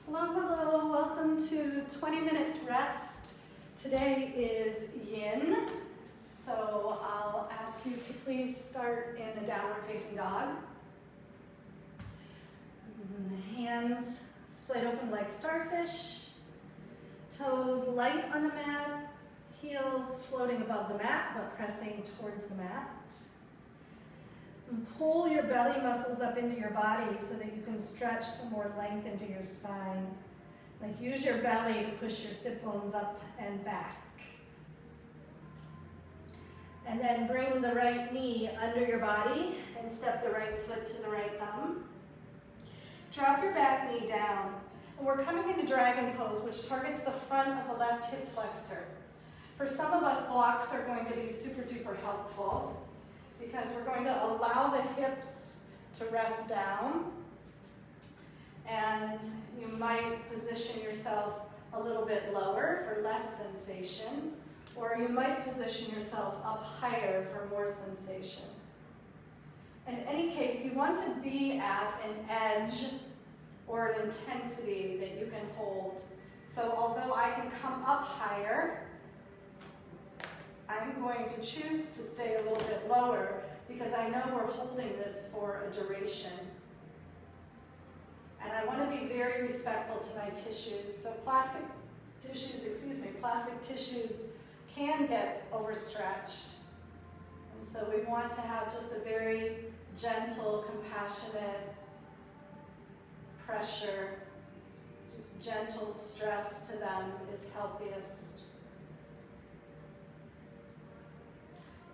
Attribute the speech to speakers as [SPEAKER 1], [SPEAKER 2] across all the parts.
[SPEAKER 1] Hello, hello, welcome to 20 Minutes Rest. Today is Yin, so I'll ask you to please start in the downward facing dog. Hands split open like starfish, toes light on the mat, heels floating above the mat but pressing towards the mat. And pull your belly muscles up into your body so that you can stretch some more length into your spine. Like use your belly to push your sit bones up and back. And then bring the right knee under your body and step the right foot to the right thumb. Drop your back knee down. And we're coming into dragon pose, which targets the front of the left hip flexor. For some of us, blocks are going to be super duper helpful, because we're going to allow the hips to rest down, and you might position yourself a little bit lower for less sensation, or you might position yourself up higher for more sensation. In any case, you want to be at an edge or an intensity that you can hold. So although I can come up higher, I'm going to choose to stay a little bit lower because I know we're holding this for a duration. And I want to be very respectful to my tissues. So plastic tissues can get overstretched. And so we want to have just a very gentle, compassionate pressure. Just gentle stress to them is healthiest.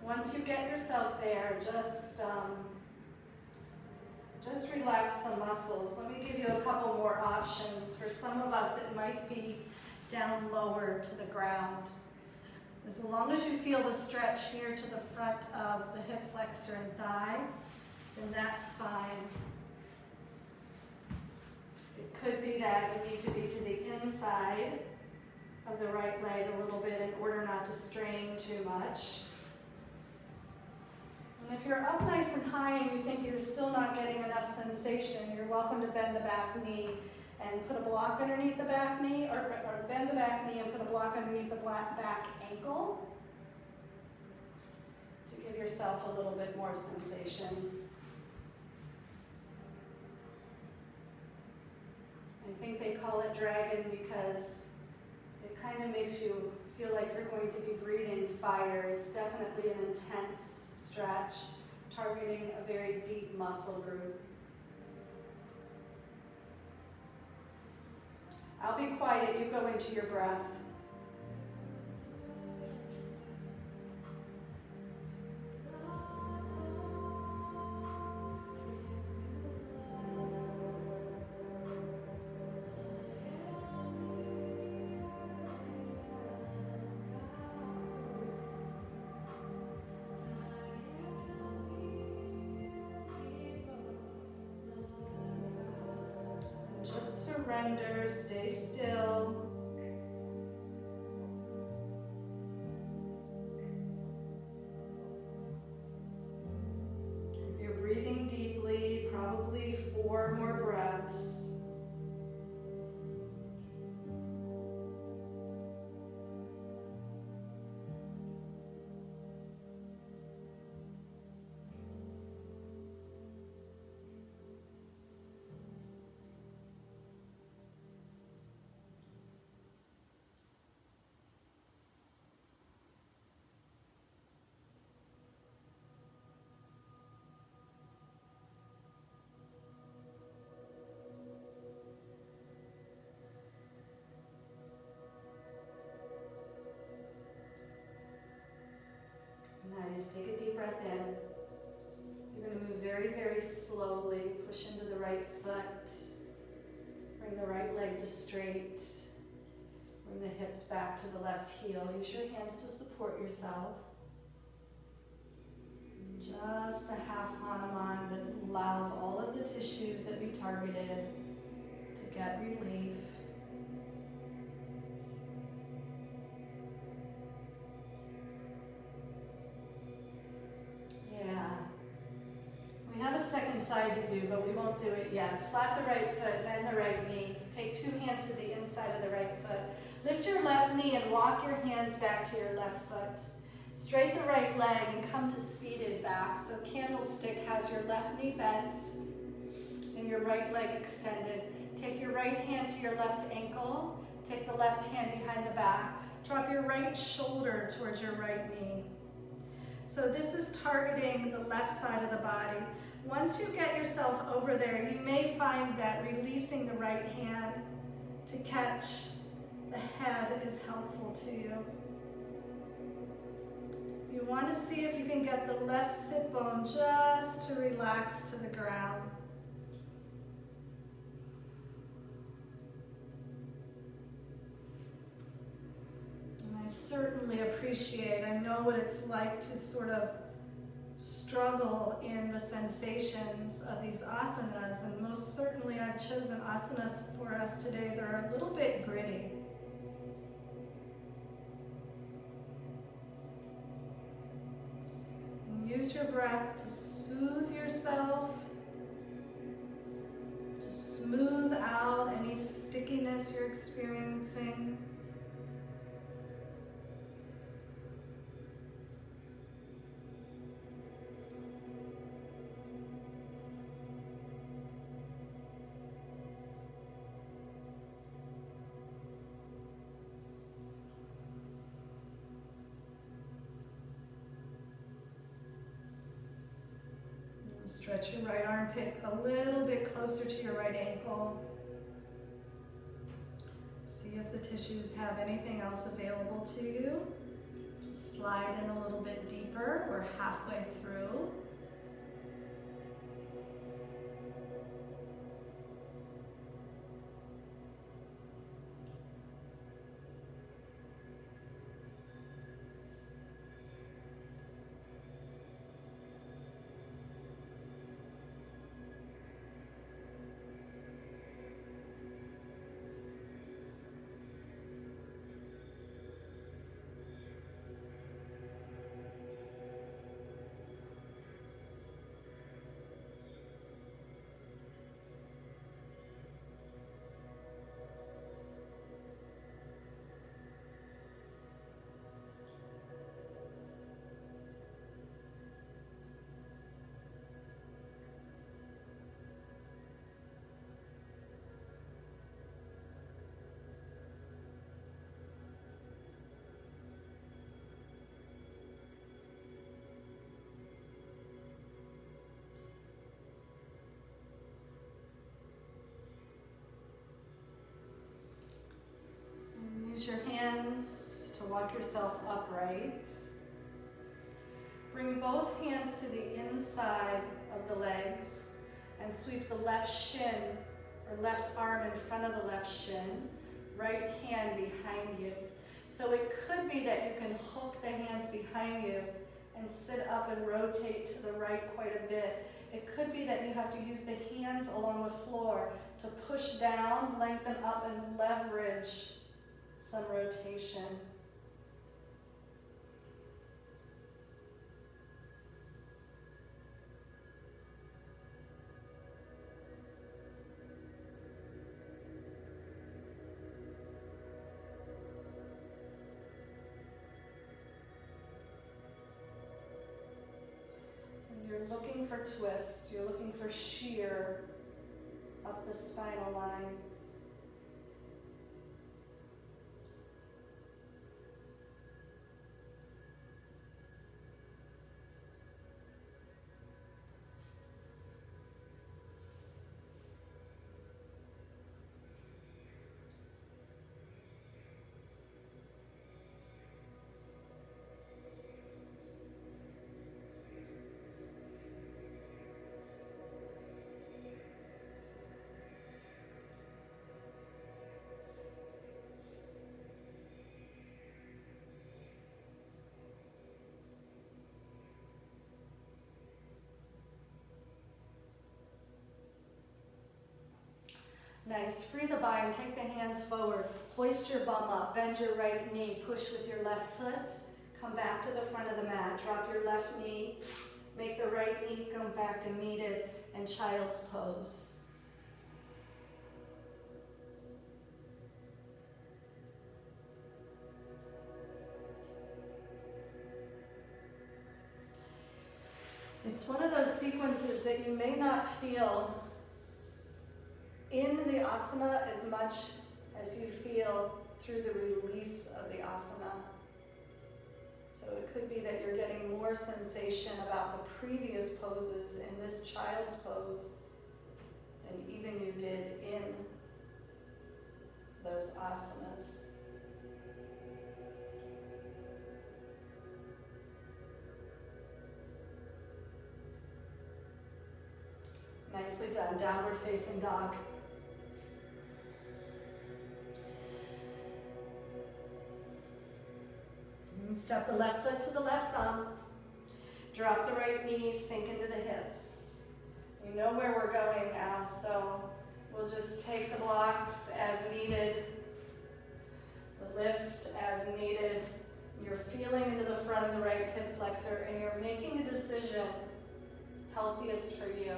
[SPEAKER 1] Once you get yourself there, just relax the muscles. Let me give you a couple more options. For some of us, it might be down lower to the ground. As long as you feel the stretch here to the front of the hip flexor and thigh, then that's fine. It could be that you need to be to the inside of the right leg a little bit in order not to strain too much. And if you're up nice and high and you think you're still not getting enough sensation, you're welcome to bend the back knee and put a block underneath the back knee, or bend the back knee and put a block underneath the back ankle to give yourself a little bit more sensation. I think they call it dragon because it kind of makes you feel like you're going to be breathing fire. It's definitely an intense stretch, targeting a very deep muscle group. I'll be quiet, you go into your breath. Surrender, stay still. If you're breathing deeply, probably 4 more breaths. Nice, take a deep breath in. You're going to move very, very slowly. Push into the right foot. Bring the right leg to straight. Bring the hips back to the left heel. Use your hands to support yourself. Just a half Hanuman that allows all of the tissues that we targeted to get relief. side to do, but we won't do it yet. Flat the right foot, bend the right knee, Take 2 hands to the inside of the right foot. Lift your left knee and walk your hands back to your left foot. Straight the right leg and come to seated back. So candlestick has your left knee bent and your right leg extended. Take your right hand to your left ankle. Take the left hand behind the back. Drop your right shoulder towards your right knee. So this is targeting the left side of the body. Once you get yourself over there, you may find that releasing the right hand to catch the head is helpful to you. You want to see if you can get the left sit bone just to relax to the ground. And I certainly appreciate, I know what it's like to sort of struggle in the sensations of these asanas, and most certainly I've chosen asanas for us today that are a little bit gritty. And use your breath to soothe yourself, to smooth out any stickiness you're experiencing. Stretch your right armpit a little bit closer to your right ankle. See if the tissues have anything else available to you. Just slide in a little bit deeper. We're halfway through. Use your hands to walk yourself upright. Bring both hands to the inside of the legs and sweep the left shin or left arm in front of the left shin, right hand behind you. So it could be that you can hook the hands behind you and sit up and rotate to the right quite a bit. It could be that you have to use the hands along the floor to push down, lengthen up, and leverage some rotation. And you're looking for twist, you're looking for shear up the spinal line. Nice. Free the bind. Take the hands forward. Hoist your bum up. Bend your right knee. Push with your left foot. Come back to the front of the mat. Drop your left knee. Make the right knee come back to meet it and child's pose. It's one of those sequences that you may not feel in the asana as much as you feel through the release of the asana. So it could be that you're getting more sensation about the previous poses in this child's pose than even you did in those asanas. Nicely done. Downward facing dog. And step the left foot to the left thumb. Drop the right knee, sink into the hips. You know where we're going now, so we'll just take the blocks as needed, the lift as needed. You're feeling into the front of the right hip flexor, and you're making a decision healthiest for you.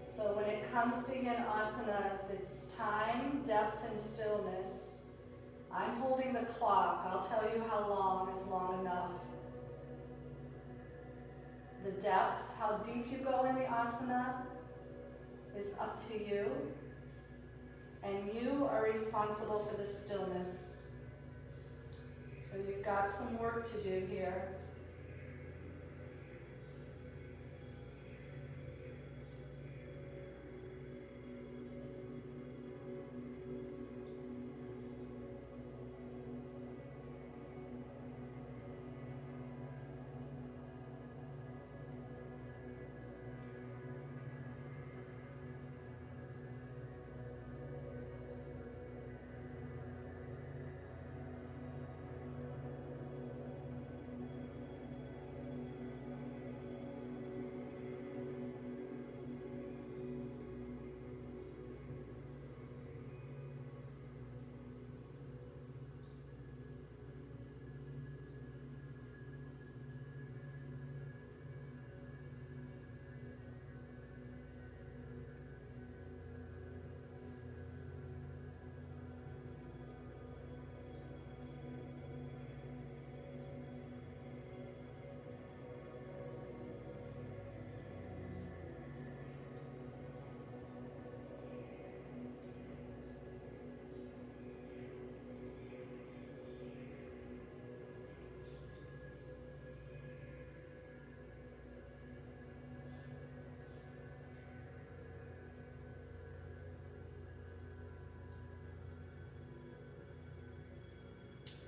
[SPEAKER 1] So when it comes to yin asanas, it's time, depth, and stillness. I'm holding the clock. I'll tell you how long is long enough. The depth, how deep you go in the asana, is up to you. And you are responsible for the stillness. So you've got some work to do here.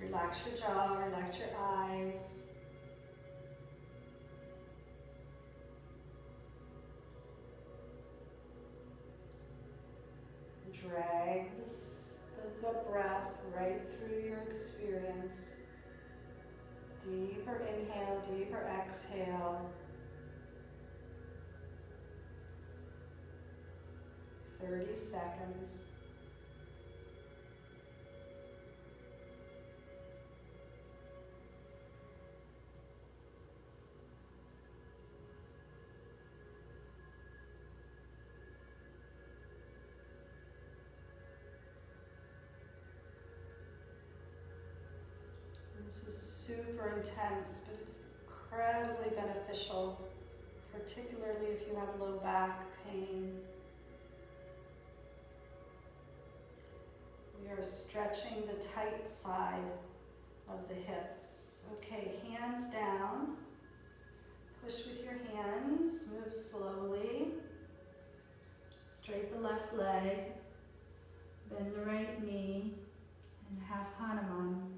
[SPEAKER 1] Relax your jaw, relax your eyes. Drag the breath right through your experience. Deeper inhale, deeper exhale. 30 seconds. This is super intense, but it's incredibly beneficial, particularly if you have low back pain. We are stretching the tight side of the hips. Okay, hands down. Push with your hands, move slowly. Straight the left leg, bend the right knee, and half Hanuman.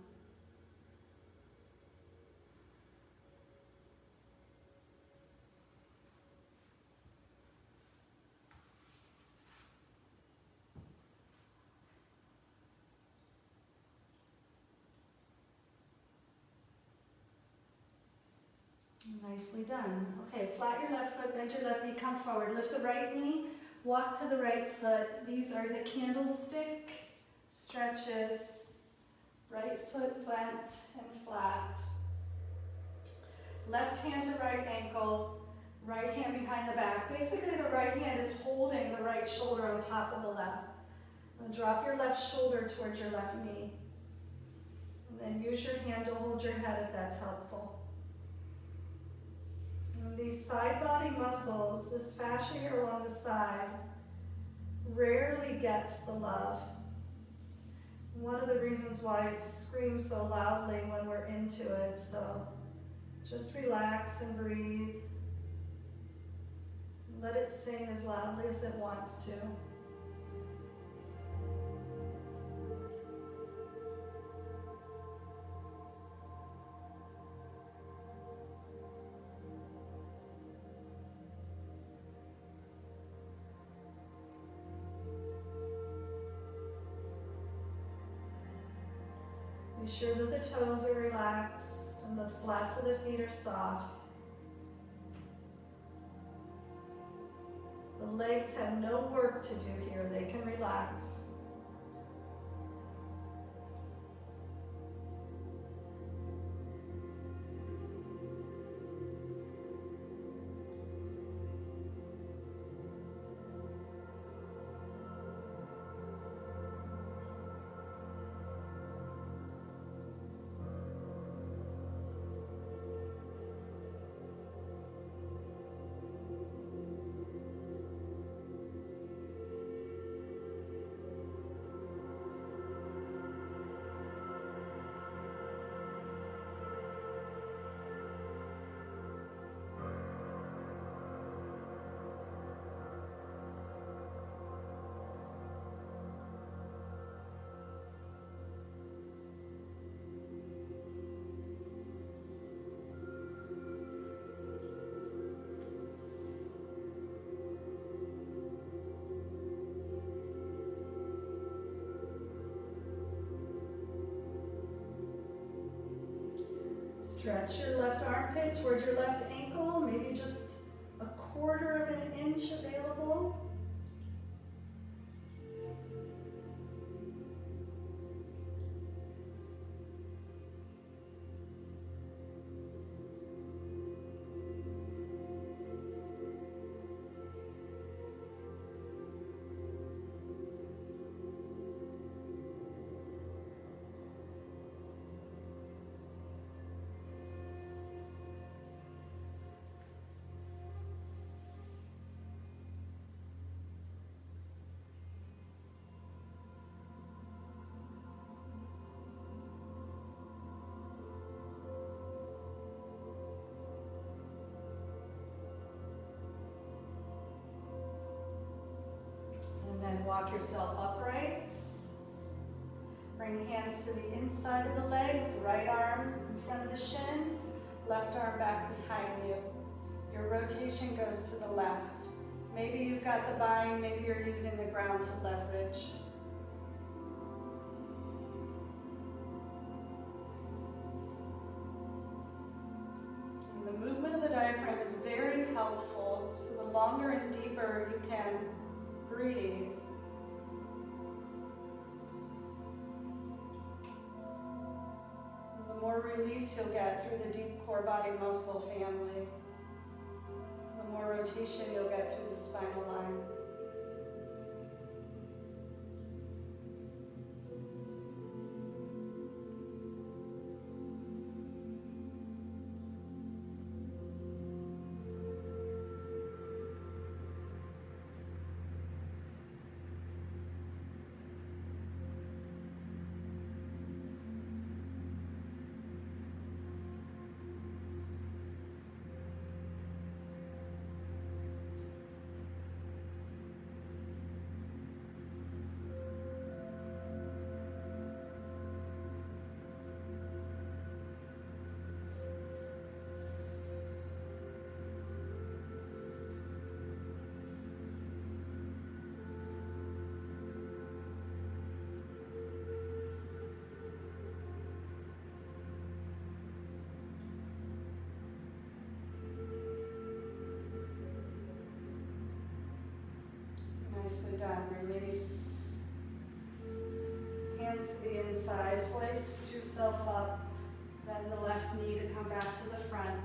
[SPEAKER 1] Nicely done. Okay, flat your left foot, bend your left knee, come forward. Lift the right knee, walk to the right foot. These are the candlestick stretches. Right foot bent and flat. Left hand to right ankle, right hand behind the back. Basically the right hand is holding the right shoulder on top of the left. And drop your left shoulder towards your left knee. And then use your hand to hold your head if that's helpful. And these side body muscles, this fascia here along the side, rarely gets the love. One of the reasons why it screams so loudly when we're into it, so just relax and breathe. Let it sing as loudly as it wants to. Be sure that the toes are relaxed and the flats of the feet are soft. The legs have no work to do here. They can relax. Stretch your left armpit towards your left ankle, maybe just a quarter of an inch available. Then walk yourself upright. Bring hands to the inside of the legs, right arm in front of the shin, left arm back behind you. Your rotation goes to the left. Maybe you've got the bind, maybe you're using the ground to leverage. And the movement of the diaphragm is very helpful, so the longer and deeper you can breathe, the more release you'll get through the deep core body muscle family, the more rotation you'll get through the spinal line. Nicely done. Release. Hands to the inside. Hoist yourself up. Bend the left knee to come back to the front.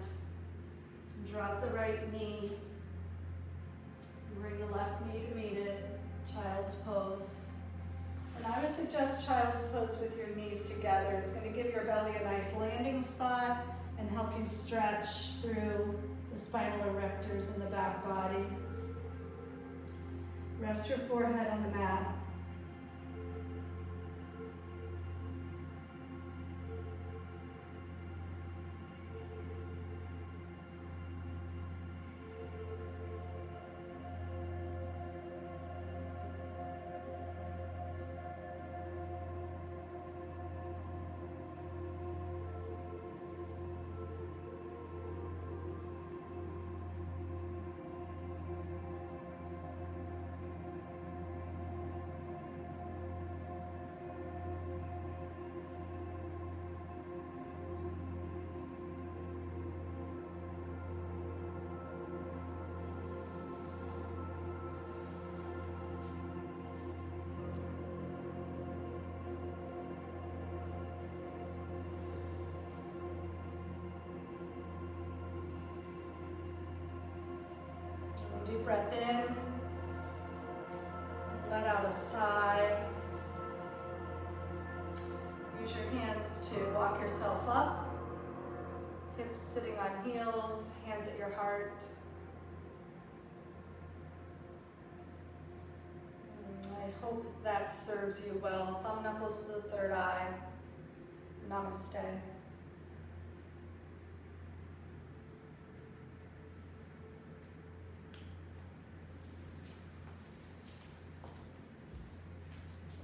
[SPEAKER 1] Drop the right knee. Bring the left knee to meet it. Child's pose. And I would suggest child's pose with your knees together. It's going to give your belly a nice landing spot and help you stretch through the the spinal erectors in the back body. Rest your forehead on the mat. Deep breath in, let out a sigh. Use your hands to walk yourself up, hips sitting on heels, hands at your heart. I hope that serves you well. Thumb knuckles to the third eye. Namaste.